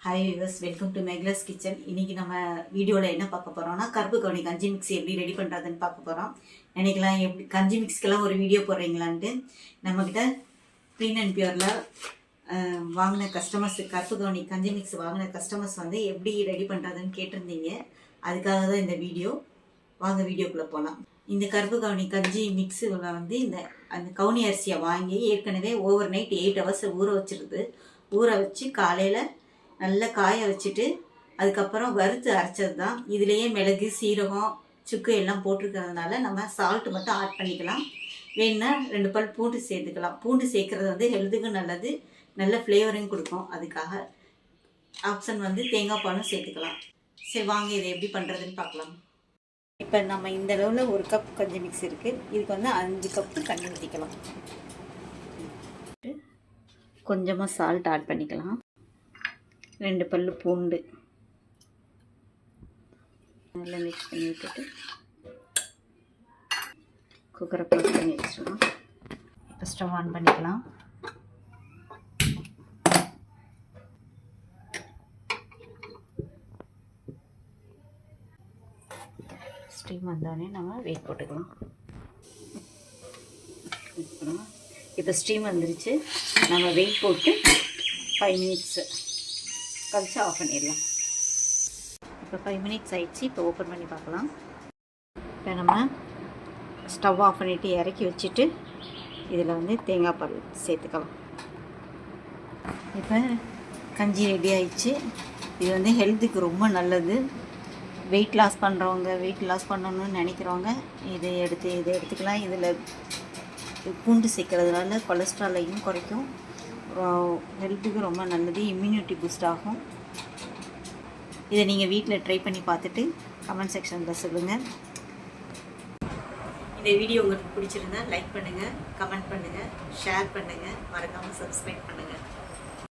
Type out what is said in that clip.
Hi viewers, welcome to மெக்லஸ் kitchen. இன்றைக்கி நம்ம வீடியோவில் என்ன பார்க்க போகிறோம்னா, கருப்பு கவுனி கஞ்சி மிக்ஸ் எப்படி ரெடி பண்ணுறதுன்னு பார்க்க போகிறோம். நினைக்கலாம் எப்படி கஞ்சி மிக்ஸ்க்கெல்லாம் ஒரு வீடியோ போடுறீங்களான்ட்டு. நம்மக்கிட்ட க்ளீன் அண்ட் பியூரில் வாங்கின கஸ்டமர்ஸ், கருப்பு கவுனி கஞ்சி மிக்ஸ் வாங்கின கஸ்டமர்ஸ் வந்து எப்படி ரெடி பண்ணுறதுன்னு கேட்டிருந்தீங்க. அதுக்காக தான் இந்த வீடியோ. வாங்க வீடியோக்குள்ளே போகலாம். இந்த கருப்பு கவுனி கஞ்சி மிக்ஸில் வந்து அந்த கவுனி அரிசியை வாங்கி ஏற்கனவே ஓவர் நைட் 8 hours ஊற வச்சுருது. ஊற வச்சு காலையில் நல்லா காய வச்சுட்டு அதுக்கப்புறம் வறுத்து அரைச்சது தான். இதுலேயே மிளகு, சீரகம், சுக்கு எல்லாம் போட்டிருக்கிறதுனால நம்ம சால்ட்டு மட்டும் ஆட் பண்ணிக்கலாம். வேணுன்னா 2 பல் பூண்டு சேர்த்துக்கலாம். பூண்டு சேர்க்குறது வந்து ஹெல்த்துக்கும் நல்லது, நல்ல ஃப்ளேவரையும் கொடுக்கும். அதுக்காக ஆப்ஷன் வந்து தேங்காய் பாலும் சேர்த்துக்கலாம். சரி, வாங்க இதை எப்படி பண்ணுறதுன்னு பார்க்கலாம். இப்போ நம்ம இந்த அளவில் 1 கப் கஞ்சி மிக்ஸ் இருக்குது. இதுக்கு வந்து 5 கப்பு தண்ணி ஊற்றிக்கலாம். கொஞ்சமாக சால்ட் ஆட் பண்ணிக்கலாம். 2 பல் பூண்டு நல்லா மிக்ஸ் பண்ணி விட்டுட்டு குக்கரை க்ளோஸ் பண்ணி வச்சிடலாம். இப்போ ஸ்டவ் ஆன் பண்ணிக்கலாம். ஸ்டீம் வந்தோடனே நம்ம வெயிட் போட்டுக்கலாம். இப்போ ஸ்டீம் வந்துருச்சு. நம்ம வெயிட் போட்டு 5 minutes கழிச்சு ஆஃப் பண்ணிடலாம். இப்போ 5 minutes ஆயிடுச்சு. இப்போ ஓப்பன் பண்ணி பார்க்கலாம். இப்போ நம்ம ஸ்டவ் ஆஃப் பண்ணிவிட்டு இறக்கி வச்சுட்டு இதில் வந்து தேங்காய் பால் சேர்த்துக்கலாம். இப்போ கஞ்சி ரெடி ஆயிடுச்சு. இது வந்து ஹெல்த்துக்கு ரொம்ப நல்லது. வெயிட் லாஸ் பண்ணுறவங்க, வெயிட் லாஸ் பண்ணணும்னு நினைக்கிறவங்க இதை எடுத்துக்கலாம். இதில் பூண்டு சேர்க்கறதுனால கொலஸ்ட்ராலையும் குறைக்கும். ஹெல்த்துக்கு ரொம்ப நல்லது, இம்யூனிட்டி பூஸ்ட் ஆகும். இதை நீங்கள் வீட்டில் ட்ரை பண்ணி பார்த்துட்டு கமெண்ட் செக்ஷனில் சொல்லுங்கள். இந்த வீடியோ உங்களுக்கு பிடிச்சிருந்தா லைக் பண்ணுங்கள், கமெண்ட் பண்ணுங்கள், ஷேர் பண்ணுங்கள், மறக்காமல் சப்ஸ்கிரைப் பண்ணுங்கள்.